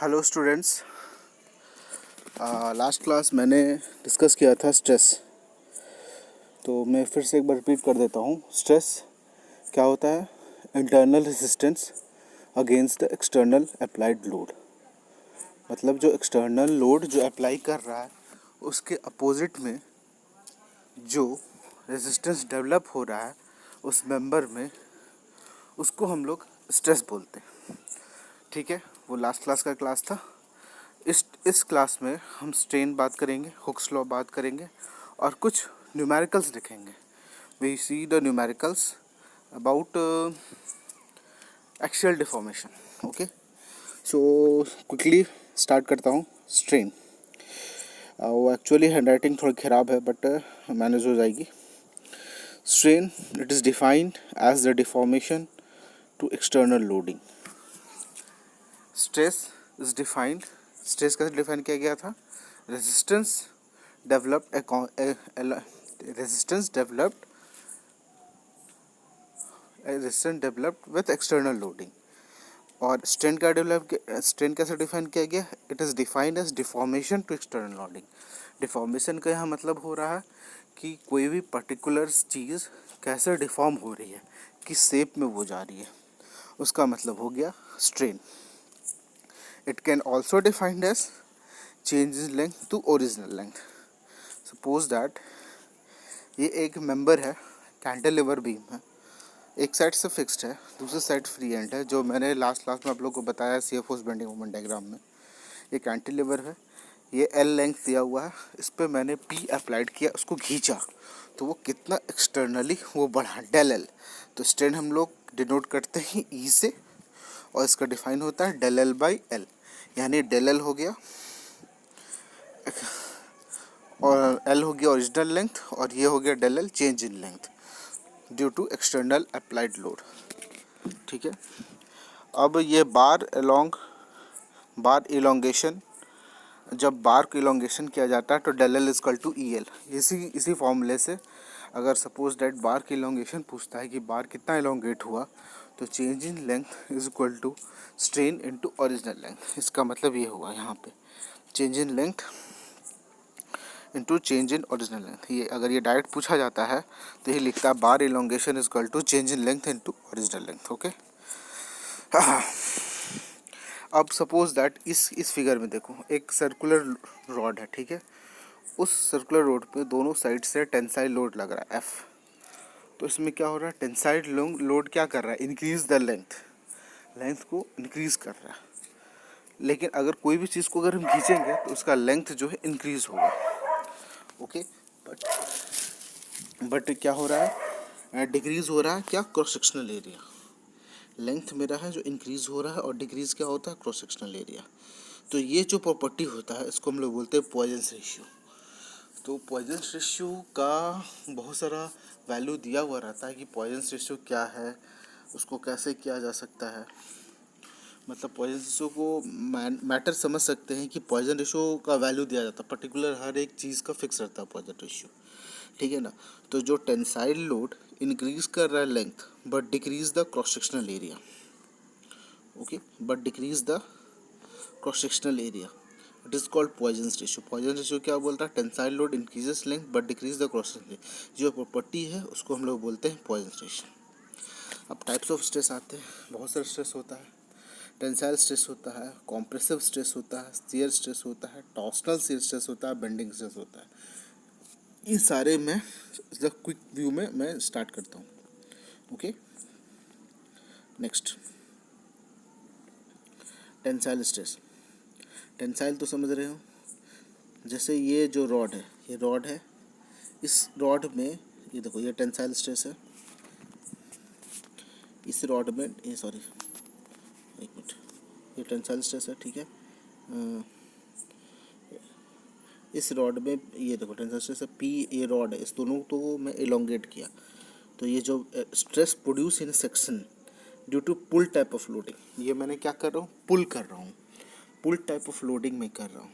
Hello students. Last class मैंने discuss किया था स्ट्रेस, तो मैं फिर से एक बार रिपीट कर देता हूँ। स्ट्रेस क्या होता है? Internal resistance against the external applied load. मतलब जो एक्सटर्नल लोड जो अप्लाई कर रहा है उसके अपोजिट में जो रेजिस्टेंस डेवलप हो रहा है उस मेंबर में, उसको हम लोग स्ट्रेस बोलते हैं। ठीक है, वो लास्ट क्लास का क्लास था। इस क्लास में हम स्ट्रेन बात करेंगे, हुक्स लॉ बात करेंगे और कुछ न्यूमेरिकल्स देखेंगे। We see the numericals about axial deformation. Okay, so quickly start करता हूँ। स्ट्रेन, वो एक्चुअली हैंडराइटिंग थोड़ी ख़राब है बट मैनेज हो जाएगी। Strain, it is defined as the deformation to external loading. Stress is defined, stress कैसे डिफाइन किया गया था? Resistance developed with external loading. और स्ट्रेन कैसे डिफाइन किया गया? It is defined as deformation to external loading. Deformation का यहाँ मतलब हो रहा है कि कोई भी पर्टिकुलर चीज़ कैसे डिफॉर्म हो रही है, किस शेप में वो जा रही है, उसका मतलब हो गया strain. It can also defined as change in length to original length. Suppose that ये एक मेंबर है, कैंटिलीवर बीम है, एक साइड से फिक्स्ड है, दूसरी साइड फ्री एंड है, जो मैंने लास्ट क्लास में आप लोग को बताया C F force bending moment diagram में। ये कैंटिलीवर है, ये एल लेंथ दिया हुआ है, इस पर मैंने पी अप्लाइड किया, उसको खींचा तो वो कितना एक्सटर्नली वो बढ़ा, डेल एल। तो स्ट्रेन हम लोग डिनोट करते हैं ई से, और इसका डिफाइन होता है डेल एल बाई एल। यानी डेल एल हो गया और एल हो गया ओरिजिनल लेंथ, और ये हो गया del L change in length due to external applied load. ठीक है, अब ये बार इलोंगेशन, जब बार को इलोंगेशन किया जाता है तो del L is equal to E L. इसी फॉर्मूले से अगर सपोज डेट बार की इलोंगेशन पूछता है कि बार कितना इलोंगेट हुआ, तो change in length is equal to strain into original length. इसका मतलब ये हुआ यहाँ पे change in length into change in original length. ये अगर ये डायरेक्ट पूछा जाता है तो ये लिखता है bar elongation is equal to change in length into original length. Okay, अब सपोज दैट इस फिगर में देखो, एक सर्कुलर रॉड है। ठीक है, उस सर्कुलर रोड पे दोनों साइड से टेंसाइल लोड लग रहा है F। तो इसमें क्या हो रहा है? टेंसाइल लोड क्या कर रहा है? इंक्रीज द लेंथ को इंक्रीज कर रहा है। लेकिन अगर कोई भी चीज़ को अगर हम खींचेंगे तो उसका लेंथ जो है इंक्रीज होगा। ओके, बट क्या हो रहा है? डिक्रीज हो रहा है क्या? Cross sectional area. लेंथ मेरा है जो इंक्रीज हो रहा है, और डिक्रीज क्या होता है? Cross sectional area. तो ये जो प्रॉपर्टी होता है इसको हम लोग बोलते हैं पॉइजन्स रेशियो। तो पॉइजन्स रेशियो का बहुत सारा वैल्यू दिया हुआ रहता है कि पॉइजन्स रेशियो क्या है, उसको कैसे किया जा सकता है। मतलब पॉइजन रेशियो को मैटर समझ सकते हैं कि पॉइजन रेशियो का वैल्यू दिया जाता है, पर्टिकुलर हर एक चीज़ का फिक्स रहता है पॉइजन रेशियो। ठीक है ना? तो जो टेंसाइल लोड इंक्रीज कर रहा है length but decrease the cross sectional area. Okay, but decrease the cross sectional area, it is called Poisson's ratio. Poisson ratio क्या बोलता है? Tensile load increases length but decrease the cross sectional area. जो property है उसको हम लोग बोलते हैं पॉइजन्स रेशियो। अब टाइप्स ऑफ स्ट्रेस आते हैं, बहुत सारे स्ट्रेस होता है। टेंसाइल स्ट्रेस होता है, कॉम्प्रेसिव स्ट्रेस होता है, शियर स्ट्रेस होता है, टॉर्सनल शियर स्ट्रेस होता है, बेंडिंग स्ट्रेस होता है। इन सारे में क्विक व्यू में मैं स्टार्ट करता हूँ। Okay, next tensile stress. Tensile तो समझ रहे हो, जैसे ये जो रॉड है, ये रॉड है, इस रॉड में ये देखो, ये टेंसाइल स्ट्रेस है। इस रॉड में ये सॉरी एक मिनट, ये टेंसाइल स्ट्रेस है। ठीक है, इस रॉड में ये देखो टेंसाइल स्ट्रेस है, पी ये रॉड है, इस दोनों को मैं एलोंगेट किया तो ये जो stress produce in section due to pull type of loading, ये मैंने क्या कर रहा हूँ? पुल कर रहा हूँ, पुल टाइप ऑफ लोडिंग में कर रहा हूँ।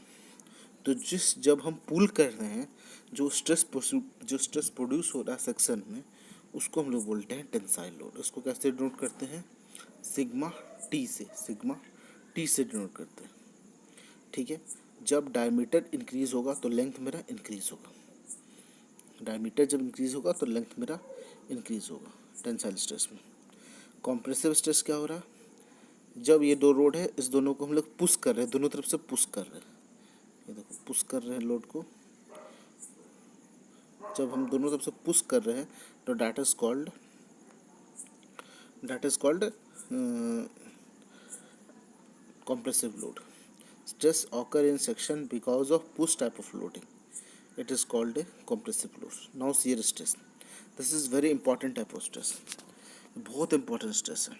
तो जब हम पुल कर रहे हैं, जो स्ट्रेस प्रोड्यूस हो रहा है सेक्शन में, उसको हम लोग बोलते हैं टेंसाइल लोड। उसको कैसे डिनोट करते हैं? सिग्मा टी से डिनोट करते हैं। ठीक है। जब डायमीटर इंक्रीज होगा तो लेंथ मेरा इंक्रीज होगा, डायमीटर जब इंक्रीज होगा तो लेंथ मेरा इंक्रीज होगा टेंसाइल स्ट्रेस में। कॉम्प्रेसिव स्ट्रेस क्या हो रहा है, जब ये दो रोड है, इस दोनों को हम लोग पुश कर रहे हैं, दोनों तरफ से पुश कर रहे हैं, ये देखो पुश कर रहे हैं लोड को, जब हम दोनों तरफ से पुश कर रहे हैं तो that is called compressive load. Stress occur in section because of push type of loading. It is called a compressive load. Now shear stress. This is very important type of stress. बहुत important stress है।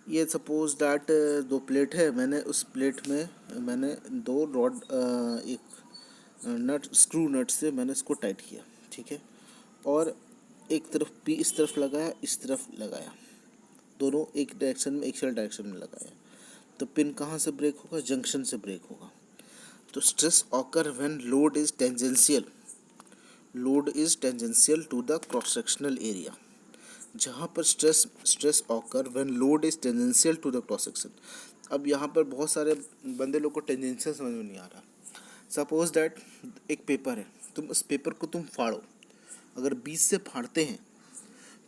ये suppose that दो plate है, मैंने उस plate में मैंने दो रॉड एक नट स्क्रू नट से मैंने इसको टाइट किया, ठीक है, और एक तरफ पी इस तरफ लगाया, इस तरफ लगाया, दोनों एक डायरेक्शन में, एक डायरेक्शन में लगाया, तो पिन कहाँ से ब्रेक होगा, जंक्शन से ब्रेक होगा। तो stress occur when load is tangential, load is tangential to the cross sectional area. जहाँ पर stress occur when load is tangential to the cross section. अब यहाँ पर बहुत सारे बंदे लोग को टेंजेंशियल समझ में नहीं आ रहा। सपोज दैट एक पेपर है, तुम उस पेपर को तुम फाड़ो, अगर बीच से फाड़ते हैं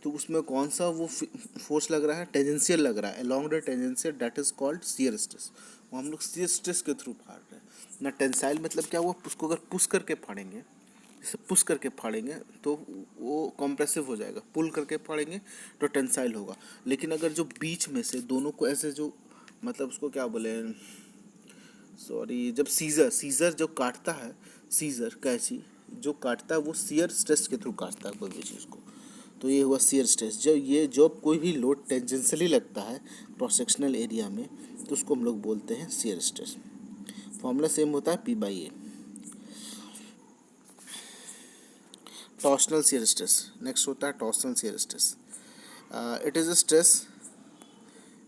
तो उसमें कौन सा वो फोर्स लग रहा है, टेंजेंशियल लग रहा है, along the tangential, that is called shear stress. वो हम लोग शियर स्ट्रेस के थ्रू फाड़ रहे हैं ना। टेंसाइल मतलब क्या हुआ, उसको अगर पुश करके फाड़ेंगे, जैसे पुश करके फाड़ेंगे तो वो कॉम्प्रेसिव हो जाएगा, पुल करके फाड़ेंगे तो टेंसाइल होगा। लेकिन अगर जो बीच में से दोनों को ऐसे जो मतलब उसको क्या बोले, सॉरी, जब सीजर जो काटता है, सीजर कैंची जो काटता है वो शियर स्ट्रेस के थ्रू काटता है कोई भी चीज़ को, तो ये हुआ शियर स्ट्रेस। जब कोई भी लोड टेंजेंशियली लगता है क्रॉस सेक्शनल एरिया में तो उसको हम लोग बोलते हैं शियर स्ट्रेस। फॉर्मूला सेम होता है P/A। Torsional shear stress next होता है, torsional shear stress. It is a stress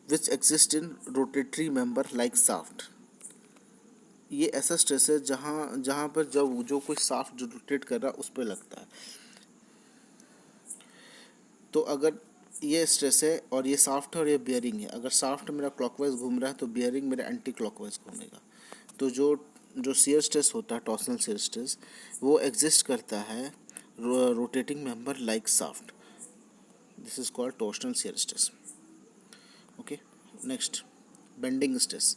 which exist in rotatory member like shaft. ये ऐसा स्ट्रेस है जहाँ पर जब जो कोई शाफ्ट जो रोटेट कर रहा है उस पर लगता है। तो अगर ये स्ट्रेस है और ये शाफ्ट है और ये बियरिंग है, अगर शाफ्ट मेरा क्लॉकवाइज घूम रहा है तो बियरिंग मेरा एंटी क्लॉकवाइज घूमेगा। तो जो शियर स्ट्रेस होता है, टॉर्सनल शियर स्ट्रेस, वो एग्जिस्ट करता है rotating member like shaft. This is called torsional shear stress. Okay, next bending stress.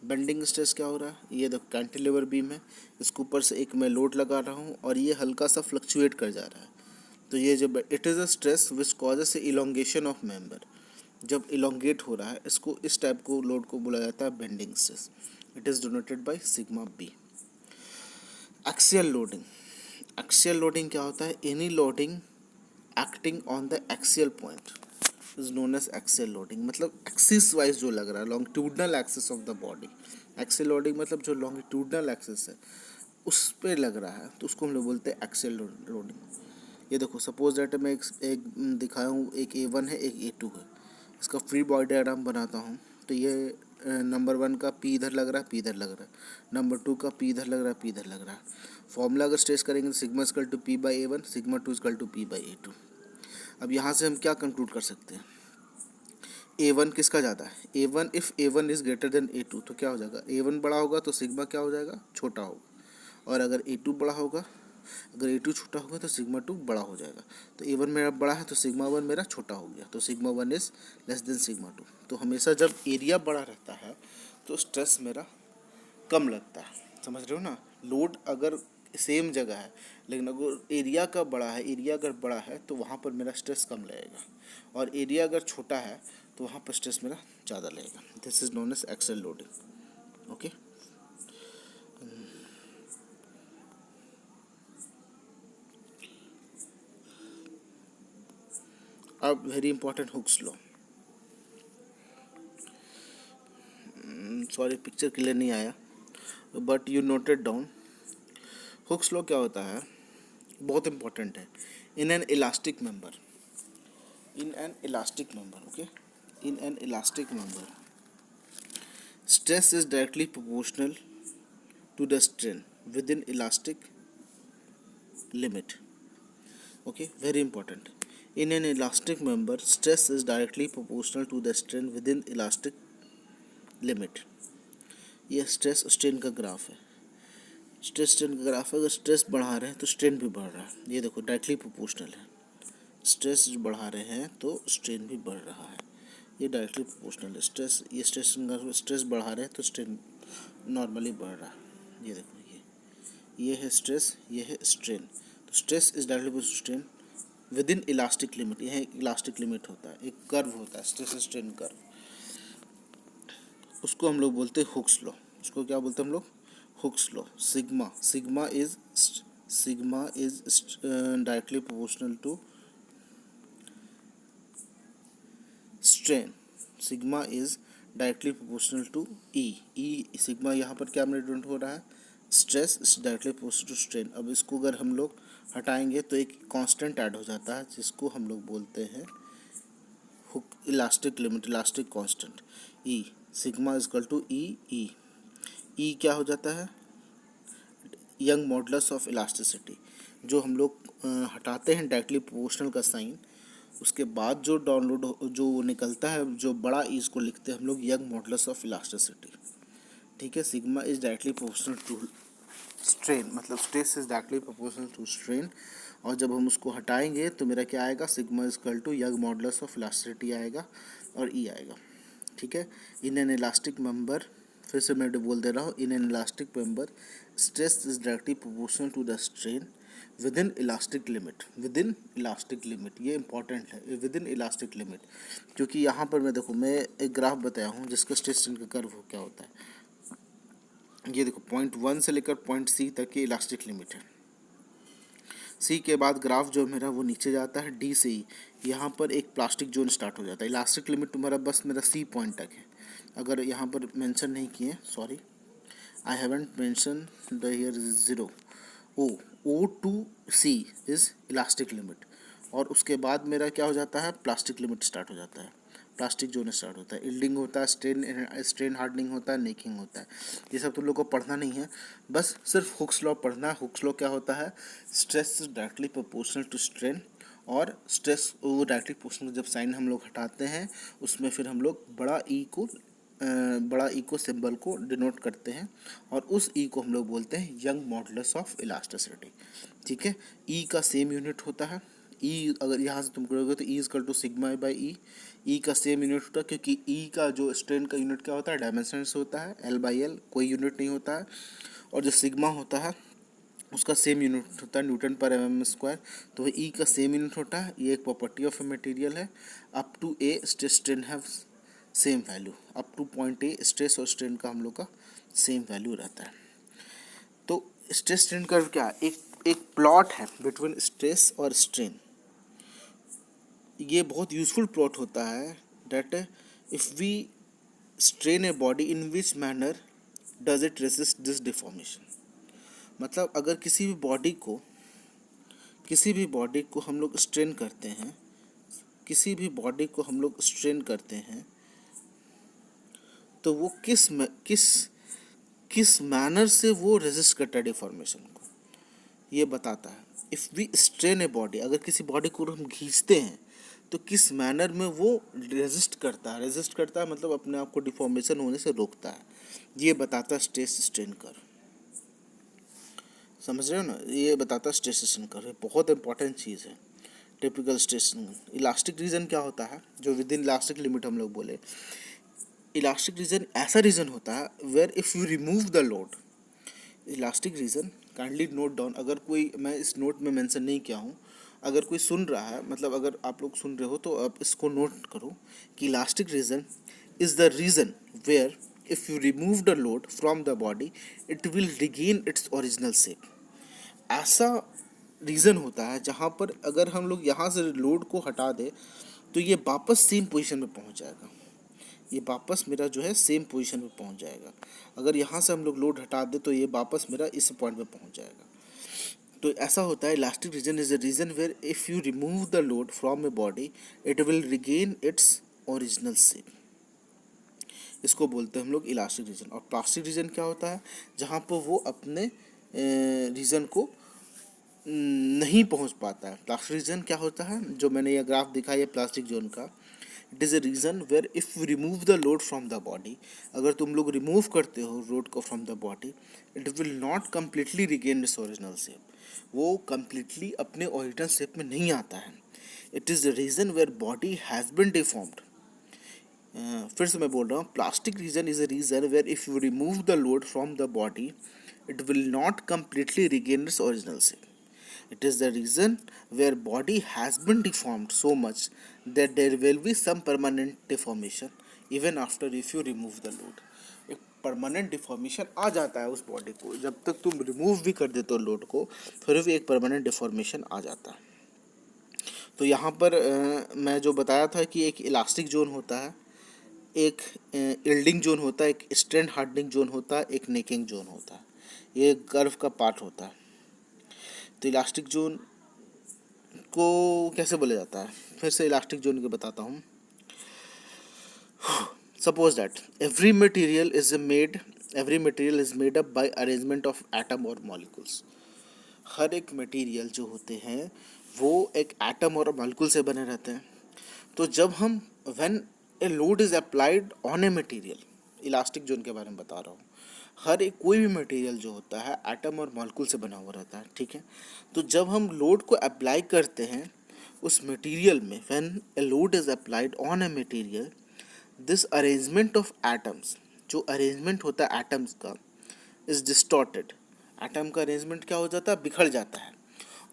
Bending stress क्या हो रहा है, ये देखो कैंटिलीवर बीम है, इसके ऊपर से एक मैं लोड लगा रहा हूँ और ये हल्का सा फ्लक्चुएट कर जा रहा है। तो ये जब it is a stress which causes A elongation of member, जब इलोंगेट हो रहा है इसको, इस टाइप को लोड को बोला जाता है bending stress. It is denoted by sigma B. Axial loading. Axial loading क्या होता है, any loading acting on the axial point is known as axial loading. मतलब एक्सिस वाइज जो लग रहा है, longitudinal axis of the body. Axial loading मतलब जो लॉन्गिट्यूडनल एक्सिस है उस पर लग रहा है तो उसको हम लोग बोलते हैं एक्सियल लोडिंग। ये देखो सपोज दैट मैं एक दिखाया हूँ, एक A1 है, एक A2 है, इसका फ्री बॉडी डायग्राम बनाता हूँ। तो ये नंबर 1 का P इधर लग रहा है, P इधर लग रहा है, नंबर 2 का P इधर लग रहा है, P इधर लग रहा है। फॉर्मूला अगर स्ट्रेस करेंगे तो sigma equal to P/A1, sigma 2 equal to P/A2। अब यहाँ से हम क्या कंक्लूड कर सकते हैं, A1 किसका ज़्यादा है, A1 if A1 is greater than A2 तो क्या हो जाएगा, A1 बड़ा होगा तो सिग्मा क्या हो जाएगा, छोटा होगा, और अगर A2 बड़ा होगा, अगर A2 छोटा होगा तो सिग्मा 2 बड़ा हो जाएगा। तो A1 मेरा बड़ा है तो सिग्मा 1 मेरा छोटा हो गया, तो sigma 1 is less than sigma 2। तो हमेशा जब एरिया बड़ा रहता है तो स्ट्रेस मेरा कम लगता है, समझ रहे हो ना। लोड अगर सेम जगह है लेकिन अगर एरिया का बड़ा है, एरिया अगर बड़ा है तो वहाँ पर मेरा स्ट्रेस कम लगेगा, और एरिया अगर छोटा है तो वहाँ पर स्ट्रेस मेरा ज़्यादा लगेगा। This is known as axial loading. Okay, अब very important Hooke's law. Sorry picture clear नहीं आया but you noted down. Hooke's law क्या होता है, बहुत इंपॉर्टेंट है। In an elastic member, in an elastic member, okay, in an elastic member stress is directly proportional to the strain within elastic limit. Okay, very important. In an elastic member stress is directly proportional to the strain within elastic limit. ये stress strain का graph है। Stress strain का graph है, अगर stress बढ़ा रहे हैं तो स्ट्रेन भी बढ़ रहा है। ये देखो डायरेक्टली प्रोपोर्शनल है। स्ट्रेस बढ़ा रहे हैं तो स्ट्रेन भी बढ़ रहा है। ये डायरेक्टली प्रोपोर्शनल है। स्ट्रेस, ये स्ट्रेस बढ़ा रहे हैं तो स्ट्रेन नॉर्मली बढ़ रहा है। ये देखो ये है स्ट्रेस, ये है स्ट्रेन। तो stress is directly proportional to strain within elastic limit. यह एक इलास्टिक लिमिट होता है, एक कर्व होता है, स्ट्रेस स्ट्रेन कर्व। उसको हम लोग बोलते हैं हुक्स लॉ। उसको क्या बोलते हैं हम लोग? Hooke's law. Sigma is directly proportional to strain. Sigma is directly proportional to E sigma यहाँ पर क्या डिनोट हो रहा है? Stress is directly proportional to strain. अब इसको अगर हम लोग हटाएंगे तो एक कांस्टेंट ऐड हो जाता है जिसको हम लोग बोलते हैं Hooke elastic limit, elastic constant E. Sigma is equal to E क्या हो जाता है? Young modulus of elasticity. जो हम लोग हटाते हैं डायरेक्टली प्रोपोर्शनल का साइन, उसके बाद जो जो निकलता है, जो बड़ा ई इसको लिखते हैं हम लोग यंग मॉडुलस ऑफ इलास्टिसिटी। ठीक है। Sigma is directly proportional to strain, मतलब stress is directly proportional to strain. और जब हम उसको हटाएंगे तो मेरा क्या आएगा? Sigma is equal to Young modulus of elasticity आएगा और ई आएगा। ठीक है। इन एन इलास्टिक मेंबर, फिर से मैं बोल दे रहा हूँ, in an elastic member stress is directly proportional to the strain within elastic limit. Within elastic limit, ये इंपॉर्टेंट है, विद इन इलास्टिक लिमिट। क्योंकि यहाँ पर मैं देखो, मैं एक ग्राफ बताया हूँ जिसका स्ट्रेस स्ट्रेन का कर्व हो क्या होता है। ये देखो पॉइंट 1 से लेकर पॉइंट C तक की इलास्टिक लिमिट है। सी के बाद ग्राफ जो मेरा वो नीचे जाता है डी से ही, यहाँ पर एक प्लास्टिक जोन स्टार्ट हो जाता है। इलास्टिक लिमिट तुम्हारा बस मेरा सी पॉइंट तक है। अगर यहाँ पर मेंशन नहीं किए, sorry, I haven't mention the here zero. O to C is elastic limit, और उसके बाद मेरा क्या हो जाता है? प्लास्टिक लिमिट स्टार्ट हो जाता है, प्लास्टिक जोन स्टार्ट होता है। यील्डिंग होता है, स्ट्रेन हार्डनिंग होता है, नेकिंग होता है। ये सब तुम लोग को पढ़ना नहीं है, बस सिर्फ हुक्स लॉ पढ़ना है। हुक्स लॉ क्या होता है? Stress is directly proportional to strain, और स्ट्रेस वो डायरेक्टली प्रोपोर्शनल जब साइन हम लोग हटाते हैं उसमें फिर हम लोग बड़ा ई को सिंबल को डिनोट करते हैं, और उस ई को हम लोग बोलते हैं यंग मॉडुलस ऑफ इलास्टिसिटी। ठीक है। ई का सेम यूनिट होता है। ई अगर यहाँ से तुम करोगे तो ई is equal to sigma by E का सेम यूनिट होता है, क्योंकि ई का जो स्ट्रेन का यूनिट क्या होता है? डायमेंशन से होता है, एल बाई एल, कोई यूनिट नहीं होता है। और जो सिग्मा होता है उसका सेम यूनिट होता है न्यूटन पर mm स्क्वायर। तो वह ई का सेम यूनिट होता है। ये एक प्रॉपर्टी ऑफ ए मटेरियल है। Up to A stress strain have same value, up to point A stress और स्ट्रेन का हम लोग का सेम वैल्यू रहता है। तो स्ट्रेस स्ट्रेन कर्व क्या है? एक प्लॉट है बिटवीन स्ट्रेस और स्ट्रेन। ये बहुत यूजफुल प्लॉट होता है। That if we strain a body in which manner does it resist this deformation. मतलब अगर किसी भी बॉडी को हम लोग स्ट्रेन करते हैं, किसी भी बॉडी को हम लोग स्ट्रेन करते हैं, तो वो किस मैनर से वो रेजिस्ट करता है डिफॉर्मेशन को, ये बताता है। If we strain a body, अगर किसी बॉडी को हम खींचते हैं तो किस मैनर में वो रेजिस्ट करता है मतलब अपने आप को डिफॉर्मेशन होने से रोकता है, ये बताता है स्ट्रेस स्ट्रेन कर्व। समझ रहे हो ना? ये बताता है स्ट्रेस स्ट्रेन कर्व, बहुत इंपॉर्टेंट चीज़ है। टिपिकल स्ट्रेस इलास्टिक रीजन क्या होता है? जो विद इन इलास्टिक लिमिट हम लोग बोले, इलास्टिक रीजन ऐसा रीजन होता है where if you remove the load. Elastic region kindly note down, अगर कोई, मैं इस नोट में मेंशन नहीं किया हूँ, अगर कोई सुन रहा है, मतलब अगर आप लोग सुन रहे हो तो आप इसको नोट करो कि elastic region is the region where if you remove the load from the body it will regain its original shape. ऐसा रीज़न होता है जहाँ पर अगर हम लोग यहाँ से लोड को हटा दें तो ये वापस सेम पोजीशन में पहुँच जाएगा। ये वापस मेरा जो है सेम पोजीशन में पहुँच जाएगा। अगर यहाँ से हम लोग लोड हटा दें तो ये वापस मेरा इस पॉइंट में पहुँच जाएगा। तो ऐसा होता है, elastic region is a region where if you remove the load from a body it will regain its original shape. इसको बोलते हैं हम लोग इलास्टिक रीजन। और प्लास्टिक रीजन क्या होता है? जहाँ पर वो अपने रीजन को नहीं पहुँच पाता है। प्लास्टिक रीजन क्या होता है? जो मैंने ये ग्राफ दिखाया है प्लास्टिक जोन का, it is a region where if you remove the load from the body, अगर तुम लोग रिमूव करते हो लोड को from the body, it will not completely regain its original shape, वो कम्प्लीटली अपने ओरिजिनल शेप में नहीं आता है। It is the region where body has been deformed. फिर से मैं बोल रहा हूँ, plastic region is a region where if you remove the load from the body it will not completely regain its original shape. It is the reason where body has been deformed so much that there will be some permanent deformation even after if you remove the load. एक permanent deformation आ जाता है उस body को, जब तक तुम remove भी कर देते हो लोड को फिर भी एक परमानेंट डिफॉर्मेशन आ जाता है। तो यहाँ पर मैं जो बताया था कि एक इलास्टिक जोन होता है, एक यील्डिंग जोन होता है, एक स्ट्रेंथ हार्डनिंग जोन होता है, एक नेकिंग जोन होता है, ये कर्व का पार्ट होता है। तो इलास्टिक जोन को कैसे बोला जाता है, फिर से इलास्टिक जोन को बताता हूँ। Suppose that every material is made up by arrangement of atom और मॉलिक्यूल्स। हर एक मटेरियल जो होते हैं वो एक एटम और मॉलिक्यूल से बने रहते हैं। तो जब हम when a load is applied on a material, elastic zone के बारे में बता रहा हूँ, हर एक कोई भी मटेरियल जो होता है एटम और मॉलिक्यूल से बना हुआ रहता है, ठीक है। तो जब हम लोड को अप्लाई करते हैं उस मटेरियल में, when a load is applied on a material, this arrangement of atoms, जो अरेंजमेंट होता है एटम्स का, इज डिस्टॉर्टेड। एटम का अरेंजमेंट क्या हो जाता है, बिखर जाता है।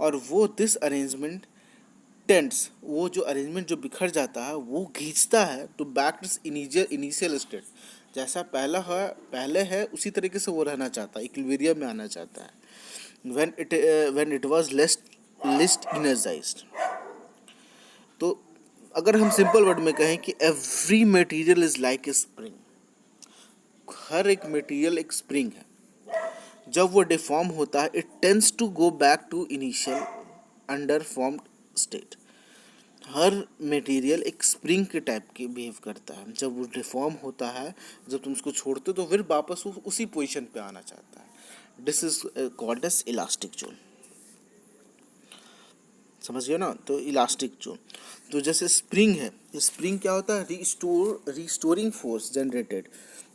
और वो दिस अरेंजमेंट टेंड्स, वो जो अरेंजमेंट जो बिखर जाता है वो खींचता है to back to initial state, जैसा पहले है उसी तरीके से वो रहना चाहता है, इक्विलिब्रियम में आना चाहता है। When it was least energized. तो अगर हम सिंपल वर्ड में कहें कि every material is like a spring, हर एक मटेरियल एक स्प्रिंग है। जब वो डिफॉर्म होता है it tends to go back to initial under formed state. हर मटेरियल एक स्प्रिंग के टाइप के बिहेव करता है। जब वो डिफॉर्म होता है, जब तुम उसको छोड़ते हो तो फिर वापस वो उसी पोजीशन पे आना चाहता है। This is called as elastic zone. समझ गए ना। तो इलास्टिक जोन, तो जैसे स्प्रिंग है, स्प्रिंग क्या होता है, रिस्टोरिंग फोर्स जनरेटेड,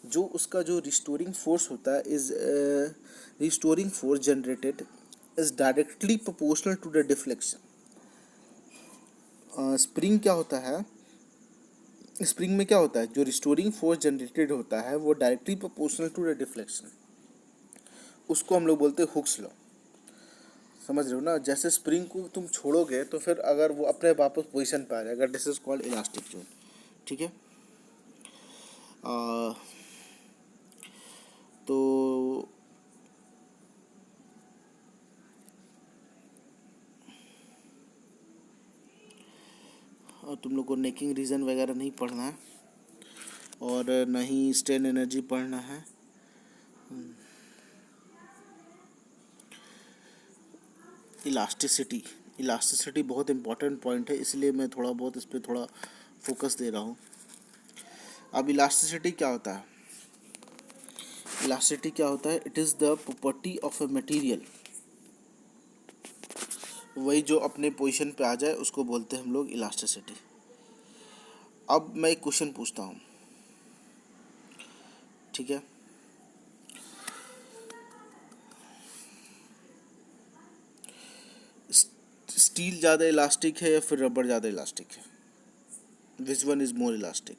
जो उसका जो रिस्टोरिंग फोर्स होता है is restoring force generated is directly proportional to the deflection. Spring क्या होता है, स्प्रिंग में क्या होता है, जो रिस्टोरिंग फोर्स जनरेटेड होता है वो directly proportional to the deflection, उसको हम लोग बोलते हैं हुक्स लॉ। समझ रहे हो ना। जैसे स्प्रिंग को तुम छोड़ोगे तो फिर अगर वो अपने वापस पोजीशन पे आ जाएगा, this is called elastic zone, ठीक है। तो तुम लोग को नेकिंग रीजन वगैरह नहीं पढ़ना है और न ही स्ट्रेन एनर्जी पढ़ना है। इलास्टिसिटी, इलास्टिसिटी बहुत इंपॉर्टेंट पॉइंट है, इसलिए मैं थोड़ा बहुत इस पर थोड़ा फोकस दे रहा हूँ। अब इलास्टिसिटी क्या होता है, इलास्टिसिटी क्या होता है, it is the property of a material, वही जो अपने पोजीशन पे आ जाए उसको बोलते हैं हम लोग इलास्टिसिटी। अब मैं एक क्वेश्चन पूछता हूँ, ठीक है। स्टील ज़्यादा इलास्टिक है या फिर रबर ज़्यादा इलास्टिक है, which one is more elastic,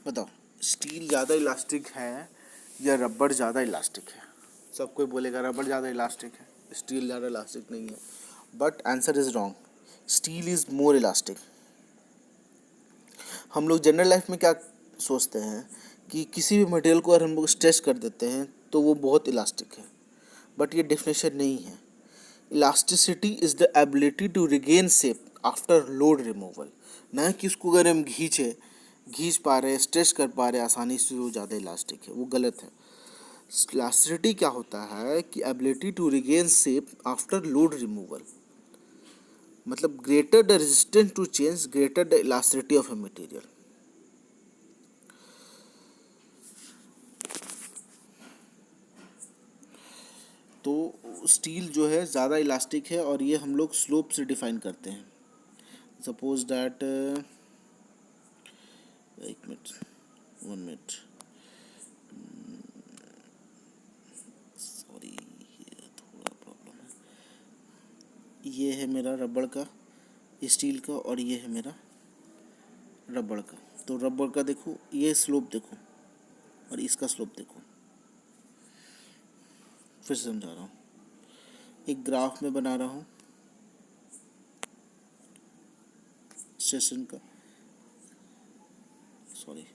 बताओ। स्टील ज़्यादा इलास्टिक है या रबर ज़्यादा इलास्टिक है। सब कोई बोलेगा रबर ज़्यादा इलास्टिक है, स्टील ज़्यादा इलास्टिक नहीं है, but answer is wrong. Steel is more elastic. हम लोग जनरल लाइफ में क्या सोचते हैं कि किसी भी मटेरियल को अगर हम लोग स्ट्रेच कर देते हैं तो वो बहुत इलास्टिक है, बट ये डेफिनेशन नहीं है। Elasticity is the ability to regain shape after load removal, ना कि उसको अगर हम खींच पा रहे हैं, स्ट्रेच कर पा रहे हैं आसानी से, वो ज़्यादा इलास्टिक है, वो गलत है। इलास्टिसिटी क्या होता है कि ability to regain shape after load removal, मतलब greater the resistance to change, greater the elasticity of a material. तो स्टील जो है ज़्यादा इलास्टिक है और ये हम लोग स्लोप से डिफाइन करते हैं। सपोज दैट, एक मिनट, 1 मिनट, सॉरी, ये थोड़ा प्रॉब्लम है। ये है मेरा रबड़ का, स्टील का, और ये है मेरा रबड़ का। तो रबड़ का देखो, ये स्लोप देखो और इसका स्लोप देखो। फिर से समझा रहा हूँ, एक ग्राफ में बना रहा हूँ स्टेशन का, सॉरी,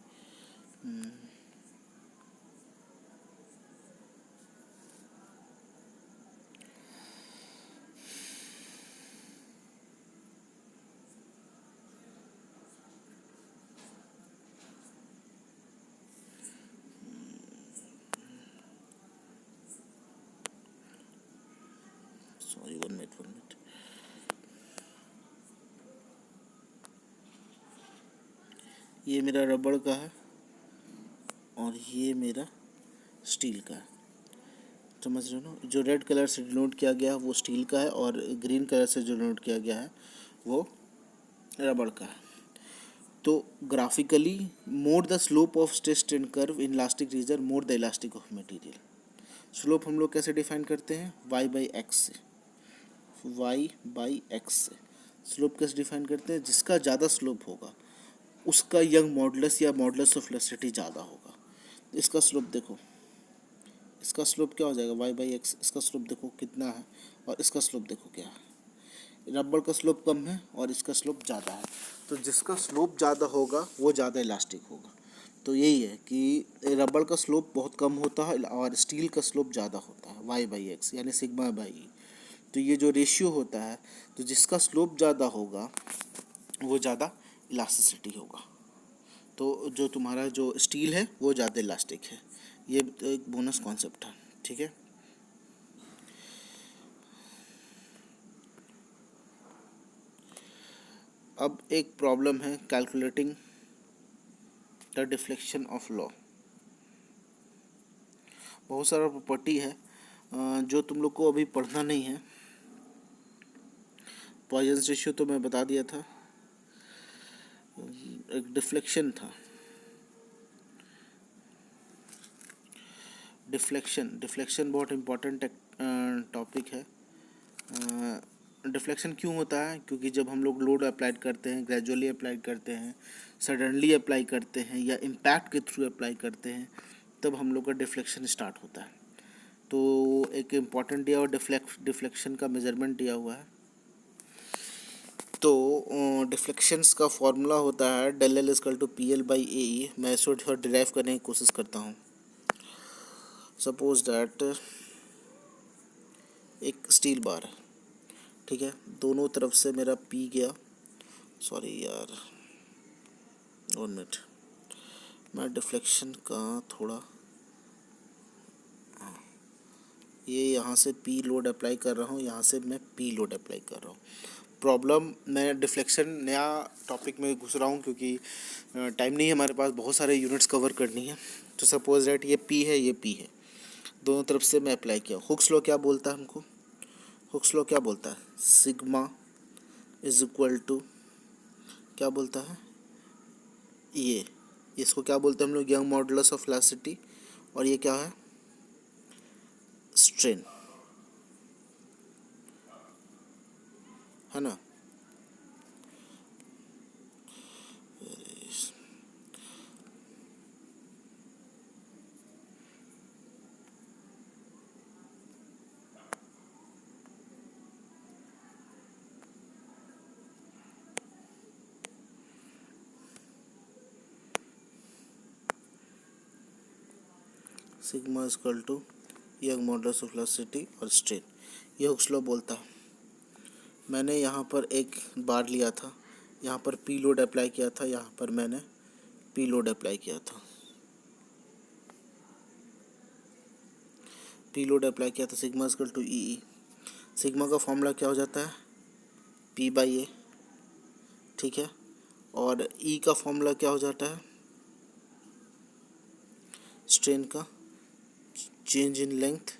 सॉरी, 1 मिनट। ये मेरा रबड़ का है और ये मेरा स्टील का है। समझ रहे हो ना, जो रेड कलर से डिनोट किया गया है वो स्टील का है और ग्रीन कलर से जो डिनोट किया गया है वो रबड़ का है। तो graphically, more the slope of stress strain curve in elastic region more the elastic of material. Slope हम लोग कैसे डिफाइन करते हैं, y/x से, y/x से। स्लोप कैसे डिफाइन करते हैं, जिसका ज़्यादा स्लोप होगा उसका यंग मॉडुलस या मॉडुलस ऑफ इलास्टिसिटी ज़्यादा होगा। इसका स्लोप देखो, इसका स्लोप क्या हो जाएगा, y/x। इसका स्लोप देखो कितना है और इसका स्लोप देखो क्या है। रबड़ का स्लोप कम है और इसका स्लोप ज़्यादा है, तो जिसका स्लोप ज़्यादा होगा वो ज़्यादा इलास्टिक होगा। तो यही है कि रबड़ का स्लोप बहुत कम होता है और स्टील का स्लोप ज़्यादा होता है, y/x यानी सिग्मा/e। तो ये जो रेशियो होता है, तो जिसका स्लोप ज़्यादा होगा वो ज़्यादा इलास्टिसिटी होगा। तो जो तुम्हारा जो स्टील है वो ज़्यादा इलास्टिक है। ये तो एक बोनस कॉन्सेप्ट है, ठीक है। अब एक प्रॉब्लम है, calculating the deflection of law. बहुत सारा प्रॉपर्टी है जो तुम लोग को अभी पढ़ना नहीं है। पॉइजन्स रेशियो तो मैं बता दिया था, एक डिफ्लेक्शन था। डिफ्लेक्शन बहुत इम्पोर्टेंट टॉपिक है। डिफ्लेक्शन क्यों होता है, क्योंकि जब हम लोग लोड अप्लाइड करते हैं, ग्रेजुअली अप्लाइड करते हैं, सडनली अप्लाई करते हैं या इम्पैक्ट के थ्रू अप्लाई करते हैं, तब हम लोग का डिफ्लेक्शन स्टार्ट होता है। तो एक इम्पॉर्टेंट दिया और डिफ्लेक्शन का मेजरमेंट दिया हुआ है। तो डिफ्लेक्शंस का फॉर्मूला होता है del L equal to PL/AE। मैं इसको थोड़ा डिराइव करने की कोशिश करता हूँ। सपोज दैट एक स्टील बार है, ठीक है, दोनों तरफ से मेरा पी गया, सॉरी यार, 1 मिनट, मैं डिफ्लेक्शन का थोड़ा, ये यहाँ से पी लोड अप्लाई कर रहा हूँ, यहाँ से मैं पी लोड अप्लाई कर रहा हूँ। प्रॉब्लम, मैं डिफ्लेक्शन नया टॉपिक में घुस रहा हूँ क्योंकि टाइम नहीं है हमारे पास, बहुत सारे यूनिट्स कवर करनी है। तो सपोज दैट ये पी है, ये पी है, दोनों तरफ से मैं अप्लाई किया। हुक्स लॉ क्या बोलता है हमको, हुक्स लॉ क्या बोलता है, सिग्मा इज इक्वल टू, क्या बोलता है, ये, इसको क्या बोलते हैं हम लोग, यंग मॉडुलस ऑफ इलास्टिसिटी, और ये क्या है, स्ट्रेन, है ना। Sigma equal to Young modulus of elasticity और स्ट्रेन, ये हुक्स लॉ बोलता है। मैंने यहाँ पर एक बार लिया था, यहाँ पर पी लोड अप्लाई किया था, यहाँ पर मैंने पी लोड अप्लाई किया था, पी लोड अप्लाई किया था, sigma equal to E. Sigma का फॉर्मूला क्या हो जाता है, P/A, ठीक है, और ई का फॉर्मूला क्या हो जाता है, स्ट्रेन का change in length,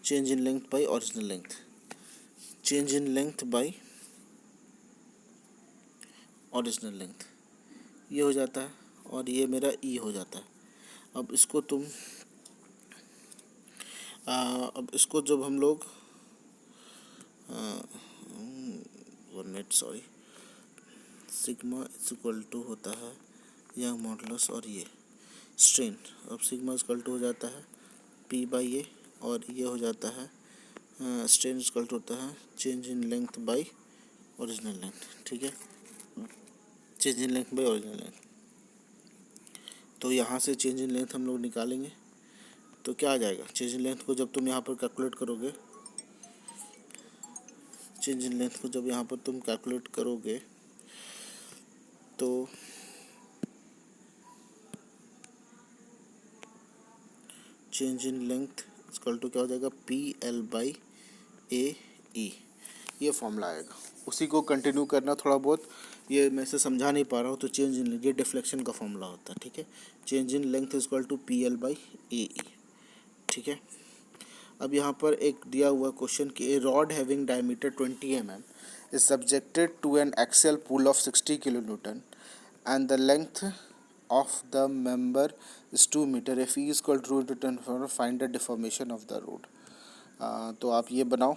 change in length by original length. Change in length bye original length, ये हो जाता है और ये मेरा ई हो जाता है। अब इसको तुम अब इसको जब हम लोग 1 minute sorry, sigma is equal to होता है यंग मॉडुलस और ये स्ट्रेन। अब सिग्मा इज इक्वल टू हो जाता है पी बाई ए और ये हो जाता है स्ट्रेन इज इक्वल टू होता है change in length by original length. ठीक है, change in length by original length. तो यहाँ से चेंज इन लेंथ हम लोग निकालेंगे तो क्या आ जाएगा, चेंज इन लेंथ को जब तुम यहाँ पर कैलकुलेट करोगे, चेंज इन लेंथ को जब यहाँ पर तुम कैलकुलेट करोगे तो change in length equal to क्या हो जाएगा, P L by A E, ये फॉर्मूला आएगा। उसी को कंटिन्यू करना थोड़ा बहुत, ये मैं से समझा नहीं पा रहा हूँ तो चेंज इन, ये डिफ्लेक्शन का फॉर्मूला होता है। ठीक है, change in length equal to P L by A E. ठीक है, अब यहाँ पर एक दिया हुआ क्वेश्चन कि a rod having diameter 20 mm is subjected to an axial pull of 60 kN and the length of the member is 2 meter. If E is equal to 10 find the deformation of the road. तो आप ये बनाओ,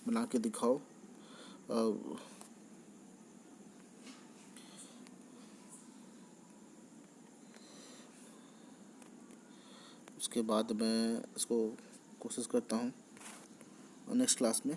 बना के दिखाओ। उसके बाद मैं इसको कोशिश करता हूँ नेक्स्ट क्लास में